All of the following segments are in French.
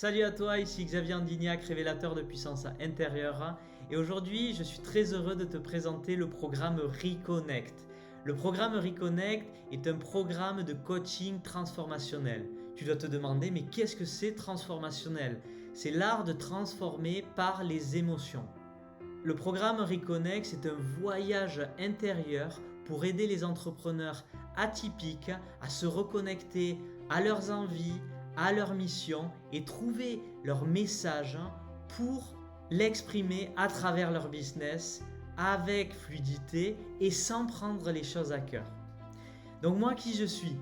Salut à toi, ici Xavier Andignac, révélateur de puissance intérieure. Et aujourd'hui, je suis très heureux de te présenter le programme Reconnect. Le programme Reconnect est un programme de coaching transformationnel. Tu dois te demander, mais qu'est-ce que c'est transformationnel? C'est l'art de transformer par les émotions. Le programme Reconnect, c'est un voyage intérieur pour aider les entrepreneurs atypiques à se reconnecter à leurs envies, à leur mission et trouver leur message pour l'exprimer à travers leur business avec fluidité et sans prendre les choses à cœur. Donc moi, qui je suis?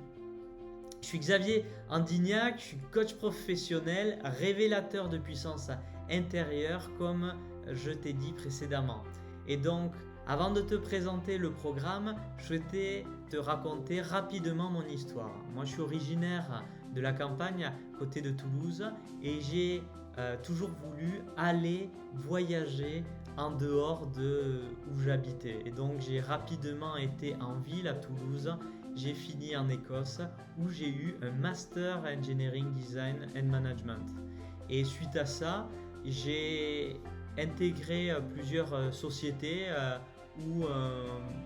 Je suis Xavier Andignac, je suis coach professionnel, révélateur de puissance intérieure comme je t'ai dit précédemment. Et donc, avant de te présenter le programme, je souhaitais te raconter rapidement mon histoire. Moi, je suis originaire de la campagne à côté de Toulouse et j'ai toujours voulu aller voyager en dehors de où j'habitais. Et donc, j'ai rapidement été en ville à Toulouse. J'ai fini en Écosse où j'ai eu un Master Engineering Design and Management. Et suite à ça, j'ai intégré plusieurs sociétés où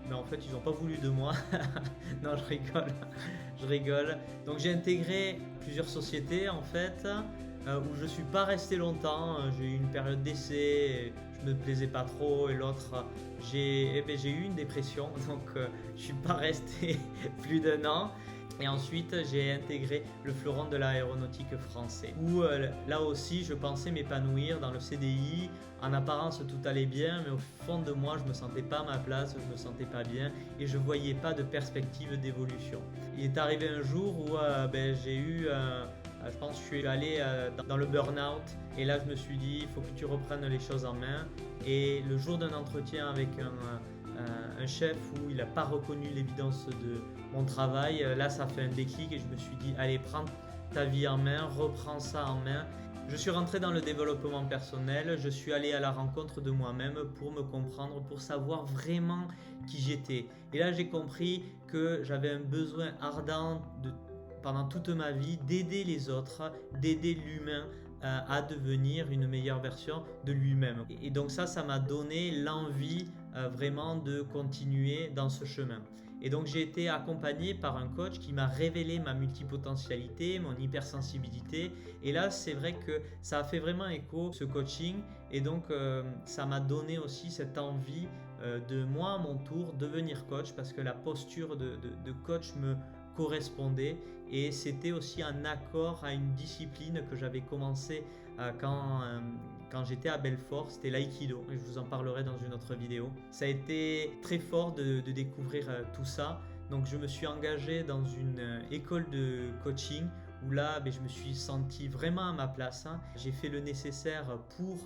mais en fait ils n'ont pas voulu de moi. Non, je rigole. Donc j'ai intégré plusieurs sociétés en fait où je suis pas resté longtemps. J'ai eu une période d'essai, je me plaisais pas trop, et l'autre j'ai eu une dépression, donc je suis pas resté plus d'1 an. Et ensuite, j'ai intégré le fleuron de l'aéronautique français, où là aussi, je pensais m'épanouir dans le CDI. En apparence, tout allait bien, mais au fond de moi, je me sentais pas à ma place, je me sentais pas bien et je voyais pas de perspective d'évolution. Il est arrivé un jour où j'ai eu, je pense que je suis allé dans le burn-out, et là, je me suis dit, il faut que tu reprennes les choses en main. Et le jour d'un entretien avec un chef où il n'a pas reconnu l'évidence de mon travail, là ça fait un déclic et je me suis dit, allez, prends ta vie en main, reprends ça en main. Je suis rentré dans le développement personnel, je suis allé à la rencontre de moi-même pour me comprendre, pour savoir vraiment qui j'étais. Et là j'ai compris que j'avais un besoin ardent pendant toute ma vie d'aider les autres, d'aider l'humain à devenir une meilleure version de lui-même. Et donc ça m'a donné l'envie vraiment de continuer dans ce chemin. Et donc j'ai été accompagné par un coach qui m'a révélé ma multipotentialité, mon hypersensibilité. Et là c'est vrai que ça a fait vraiment écho, ce coaching. Et donc ça m'a donné aussi cette envie de moi à mon tour devenir coach, parce que la posture de coach me correspondait et c'était aussi un accord à une discipline que j'avais commencé quand j'étais à Belfort, c'était l'aïkido, et je vous en parlerai dans une autre vidéo. Ça a été très fort de découvrir tout ça. Donc je me suis engagé dans une école de coaching où là je me suis senti vraiment à ma place. J'ai fait le nécessaire pour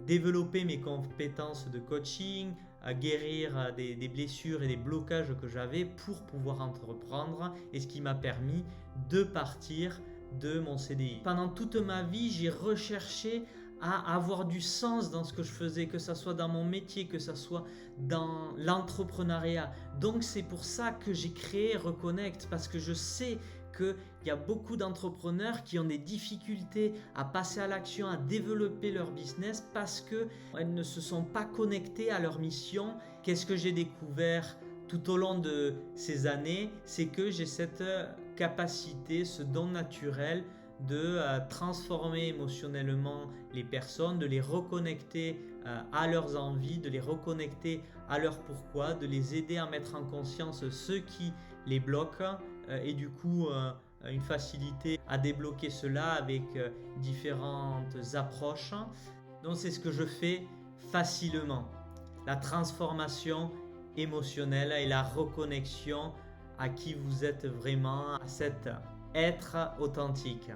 développer mes compétences de coaching, à guérir des blessures et des blocages que j'avais pour pouvoir entreprendre, et ce qui m'a permis de partir de mon CDI. Pendant toute ma vie, j'ai recherché à avoir du sens dans ce que je faisais, que ce soit dans mon métier, que ce soit dans l'entrepreneuriat. Donc c'est pour ça que j'ai créé Reconnect, parce que je sais qu'il y a beaucoup d'entrepreneurs qui ont des difficultés à passer à l'action, à développer leur business parce qu'elles ne se sont pas connectées à leur mission. Qu'est-ce que j'ai découvert tout au long de ces années? C'est que j'ai cette capacité, ce don naturel de transformer émotionnellement les personnes, de les reconnecter à leurs envies, de les reconnecter à leur pourquoi, de les aider à mettre en conscience ce qui les bloque, et du coup une facilité à débloquer cela avec différentes approches. Donc c'est ce que je fais facilement, la transformation émotionnelle et la reconnexion à qui vous êtes vraiment, à cet être authentique.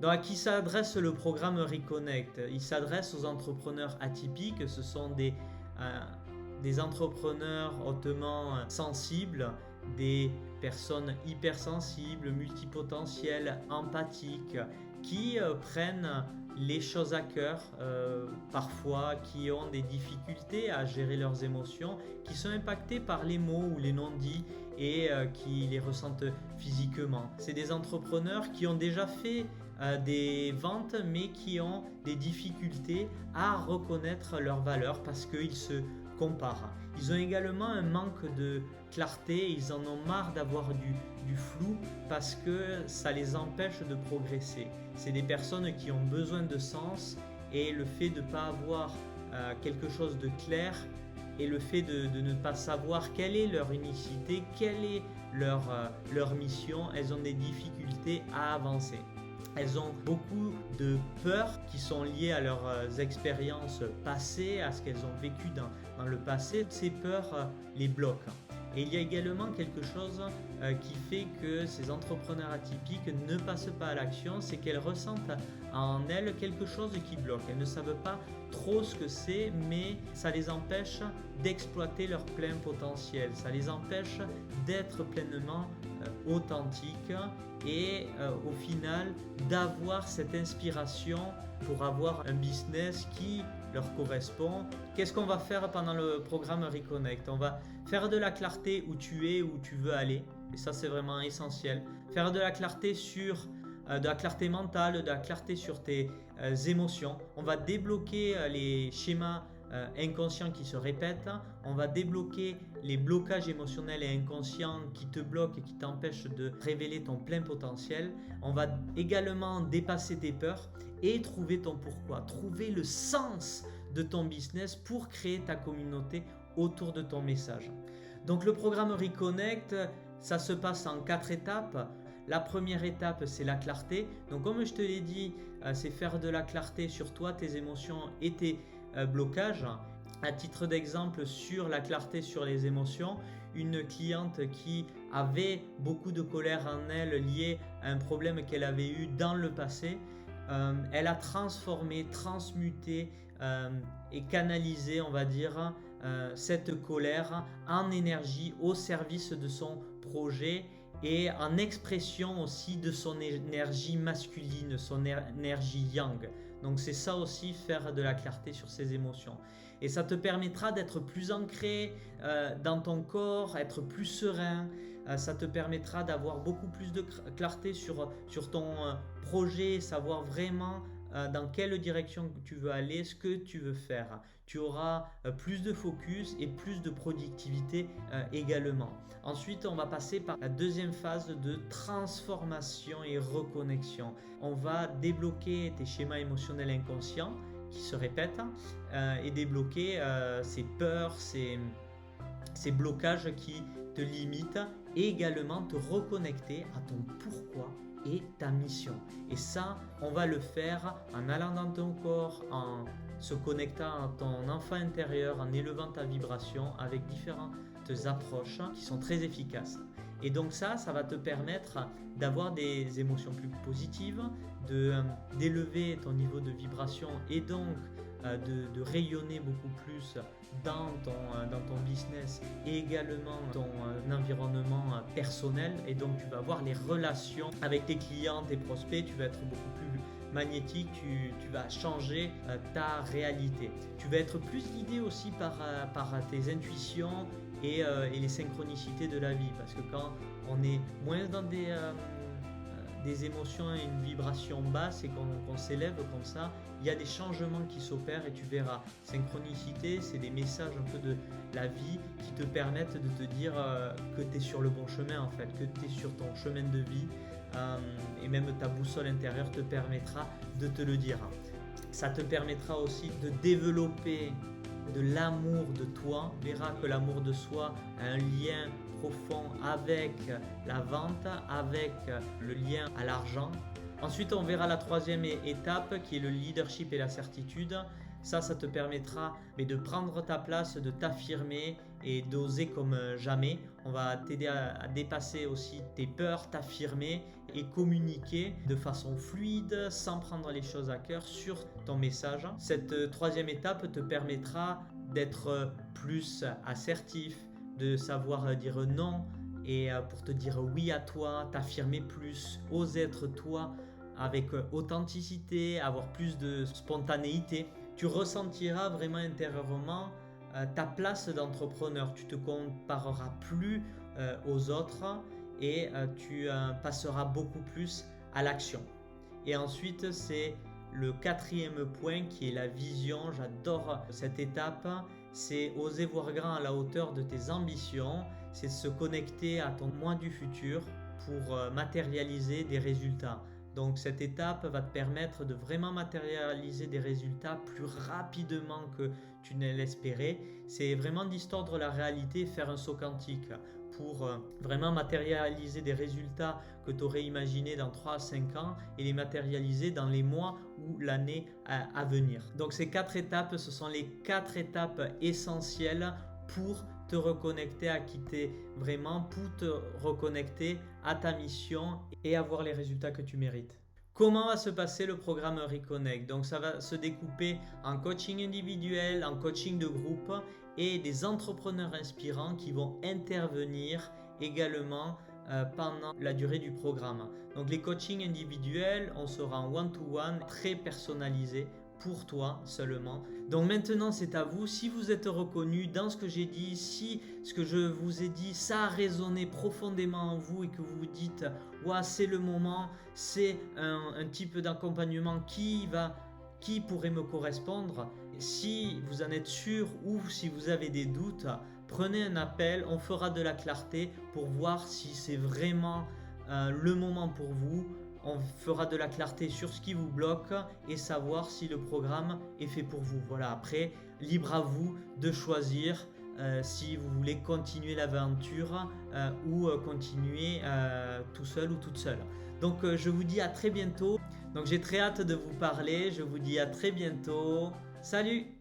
Donc à qui s'adresse le programme Reconnect? Il s'adresse aux entrepreneurs atypiques. Ce sont des entrepreneurs hautement sensibles, des personnes hypersensibles, multipotentielles, empathiques, qui prennent les choses à cœur, parfois qui ont des difficultés à gérer leurs émotions, qui sont impactés par les mots ou les non-dits et qui les ressentent physiquement. C'est des entrepreneurs qui ont déjà fait des ventes mais qui ont des difficultés à reconnaître leurs valeurs parce qu'ils se comparent. Ils ont également un manque de clarté, ils en ont marre d'avoir du flou parce que ça les empêche de progresser. C'est des personnes qui ont besoin de sens et le fait de ne pas avoir quelque chose de clair et le fait de ne pas savoir quelle est leur unicité, quelle est leur mission, elles ont des difficultés à avancer. Elles ont beaucoup de peurs qui sont liées à leurs expériences passées, à ce qu'elles ont vécu dans le passé. Ces peurs les bloquent. Et il y a également quelque chose qui fait que ces entrepreneurs atypiques ne passent pas à l'action, c'est qu'elles ressentent en elles quelque chose qui bloque. Elles ne savent pas trop ce que c'est, mais ça les empêche d'exploiter leur plein potentiel. Ça les empêche d'être pleinement authentiques et au final d'avoir cette inspiration pour avoir un business qui leur correspond. Qu'est-ce qu'on va faire pendant le programme Reconnect? On va faire de la clarté où tu es, où tu veux aller, et ça c'est vraiment essentiel. Faire de la clarté sur de la clarté mentale, de la clarté sur tes émotions. On va débloquer les schémas inconscients qui se répètent. On va débloquer les blocages émotionnels et inconscients qui te bloquent et qui t'empêchent de révéler ton plein potentiel. On va également dépasser tes peurs et trouver ton pourquoi, trouver le sens de ton business pour créer ta communauté autour de ton message. Donc le programme Reconnect, ça se passe en 4 étapes. La première étape, c'est la clarté. Donc comme je te l'ai dit, c'est faire de la clarté sur toi, tes émotions et tes blocages. À titre d'exemple, sur la clarté sur les émotions, une cliente qui avait beaucoup de colère en elle liée à un problème qu'elle avait eu dans le passé, elle a transformé, transmuté et canalisé, on va dire, cette colère en énergie au service de son projet et en expression aussi de son énergie masculine, son énergie yang. Donc c'est ça aussi, faire de la clarté sur ses émotions. Et ça te permettra d'être plus ancré dans ton corps, être plus serein. Ça te permettra d'avoir beaucoup plus de clarté sur ton projet, savoir vraiment dans quelle direction tu veux aller, ce que tu veux faire. Tu auras plus de focus et plus de productivité également. Ensuite, on va passer par la deuxième phase de transformation et reconnexion. On va débloquer tes schémas émotionnels inconscients qui se répètent et débloquer ces peurs, ces blocages qui te limitent et également te reconnecter à ton pourquoi et ta mission. Et ça, on va le faire en allant dans ton corps, en se connectant à ton enfant intérieur, en élevant ta vibration avec différentes approches qui sont très efficaces. Et donc ça va te permettre d'avoir des émotions plus positives, d'élever ton niveau de vibration et donc de rayonner beaucoup plus dans ton business et également ton environnement personnel. Et donc tu vas avoir les relations avec tes clients, tes prospects, tu vas être beaucoup plus magnétique, tu vas changer ta réalité. Tu vas être plus guidé aussi par tes intuitions et les synchronicités de la vie, parce que quand on est moins dans des émotions et une vibration basse et qu'on s'élève comme ça, il y a des changements qui s'opèrent et tu verras. Synchronicité, c'est des messages un peu de la vie qui te permettent de te dire que tu es sur le bon chemin en fait, que tu es sur ton chemin de vie et même ta boussole intérieure te permettra de te le dire. Ça te permettra aussi de développer de l'amour de toi. Tu verras que l'amour de soi a un lien profond avec la vente, avec le lien à l'argent. Ensuite, on verra la troisième étape qui est le leadership et la certitude. Ça te permettra de prendre ta place, de t'affirmer et d'oser comme jamais. On va t'aider à dépasser aussi tes peurs, t'affirmer et communiquer de façon fluide sans prendre les choses à cœur sur ton message. Cette troisième étape te permettra d'être plus assertif, de savoir dire non et pour te dire oui à toi, t'affirmer plus, oser être toi avec authenticité, avoir plus de spontanéité. Tu ressentiras vraiment intérieurement ta place d'entrepreneur. Tu te compareras plus aux autres et tu passeras beaucoup plus à l'action. Et ensuite, c'est le quatrième point qui est la vision. J'adore cette étape. C'est oser voir grand à la hauteur de tes ambitions. C'est se connecter à ton moi du futur pour matérialiser des résultats. Donc cette étape va te permettre de vraiment matérialiser des résultats plus rapidement que tu ne l'espérais. C'est vraiment distordre la réalité et faire un saut quantique pour vraiment matérialiser des résultats que tu aurais imaginés dans 3 à 5 ans et les matérialiser dans les mois ou l'année à venir. Donc ces 4 étapes, ce sont les 4 étapes essentielles pour te reconnecter à qui tu es vraiment, pour te reconnecter à ta mission et avoir les résultats que tu mérites. Comment va se passer le programme Reconnect? Donc ça va se découper en coaching individuel, en coaching de groupe et des entrepreneurs inspirants qui vont intervenir également pendant la durée du programme. Donc les coachings individuels, on sera en one-to-one, très personnalisé pour toi seulement. Donc maintenant c'est à vous. Si vous êtes reconnu dans ce que j'ai dit, si ce que je vous ai dit ça a résonné profondément en vous et que vous vous dites ouais, c'est le moment, c'est un type d'accompagnement qui pourrait me correspondre. Si vous en êtes sûr ou si vous avez des doutes, prenez un appel, on fera de la clarté pour voir si c'est vraiment le moment pour vous. On fera de la clarté sur ce qui vous bloque et savoir si le programme est fait pour vous. Voilà, après, libre à vous de choisir si vous voulez continuer l'aventure ou continuer tout seul ou toute seule. Donc je vous dis à très bientôt. Donc j'ai très hâte de vous parler. Je vous dis à très bientôt. Salut!